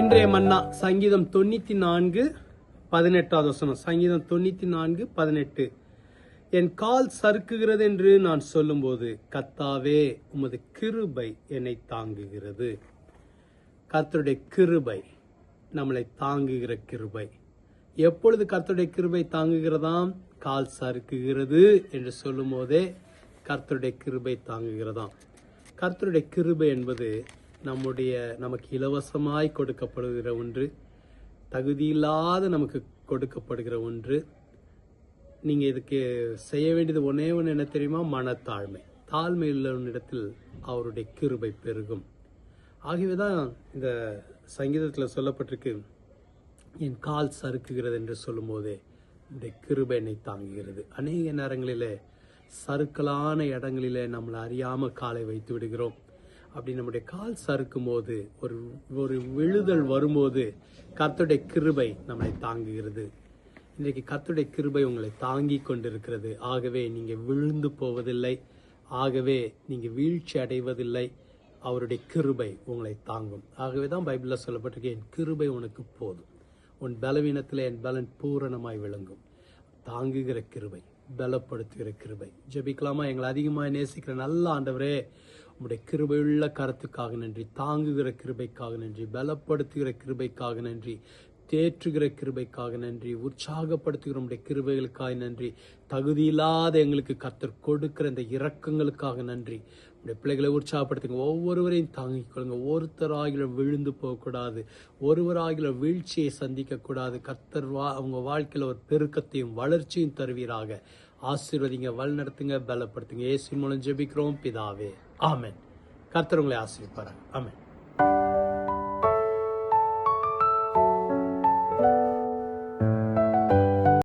இன்றைய மன்னா சங்கீதம் 94:18 வசனம். சங்கீதம் 94:18. என் கால் சறுக்குகிறது என்று நான் சொல்லும்போது கர்த்தாவே உமது கிருபை என்னை தாங்குகிறது. கர்த்தருடைய கிருபை நம்மளை தாங்குகிற கிருபை. எப்பொழுது கர்த்தருடைய கிருபை தாங்குகிறதாம்? கால் சறுக்குகிறது என்று சொல்லும் போதே கர்த்தருடைய கிருபை தாங்குகிறதாம். கர்த்தருடைய கிருபை என்பது நமக்கு இலவசமாய் கொடுக்கப்படுகிற ஒன்று, தகுதியில்லாத நமக்கு கொடுக்கப்படுகிற ஒன்று. நீங்க இதுக்கு செய்ய வேண்டியது ஒன்னே ஒன்று என்ன தெரியுமா? மனத்தாழ்மை. தாழ்மை உள்ளவனிடத்தில் அவருடைய கிருபை பெருகும். ஆகவேதான் இந்த சங்கீதத்தில் சொல்லப்பட்டிருக்கு, என் கால் சறுக்குகிறது என்று சொல்லும் போதே இந்த கிருபை என்னை தாங்குகிறது. அநேக நேரங்களிலே சறுக்கலான இடங்களிலே நம்மளை அறியாம காலை வைத்து விடுகிறோம். அப்படி நம்முடைய கால் சறுக்கும் போது, ஒரு விழுதல் வரும்போது கர்த்தருடைய கிருபை நம்மளை தாங்குகிறது. இன்றைக்கு கர்த்தருடைய கிருபை உங்களை தாங்கி கொண்டிருக்கிறது. ஆகவே நீங்க விழுந்து போவதில்லை, ஆகவே நீங்க வீழ்ச்சி அடைவதில்லை. அவருடைய கிருபை உங்களை தாங்கும். ஆகவே தான் பைபிள்ல சொல்லப்பட்டிருக்கு, என் கிருபை உனக்கு போதும், உன் பலவீனத்தில் என் பலன் பூரணமாய் விளங்கும். தாங்குகிற கிருபை, பலப்படுத்துகிற கிருபை. ஜெபிக்கலாமா? எங்களை அதிகமாக நேசிக்கிற நல்ல ஆண்டவரே, உம்முடைய கிருபையுள்ள கருத்துக்காக நன்றி, தாங்குகிற கிருபைக்காக நன்றி, பலப்படுத்துகிற கிருபைக்காக நன்றி, தேற்றுகிற கிருபைக்காக நன்றி, உற்சாகப்படுத்துகிற உம்முடைய கிருபைகளுக்காக நன்றி, தகுதியில்லாத எங்களுக்கு கர்த்தர் கொடுக்கிற இந்த இரக்கங்களுக்காக நன்றி. உடைய பிள்ளைகளை உற்சாகப்படுத்துங்க, ஒவ்வொருவரையும் தாங்கிக் கொள்ளுங்க. ஒருத்தராகில விழுந்து போகக்கூடாது, ஒருவராகில வீழ்ச்சியை சந்திக்க கூடாது. கர்த்தர் அவங்க வாழ்க்கையில ஒரு பெருக்கத்தையும் வளர்ச்சியும் தருவீராக. ஆசீர்வதிங்க, வழிநடத்துங்க, பலப்படுத்துங்க. இயேசுவின் மூலம் ஜெபிக்கிறோம் பிதாவே, ஆமென். கர்த்தர் உங்களை ஆசீர்வதிப்பார். ஆமென்.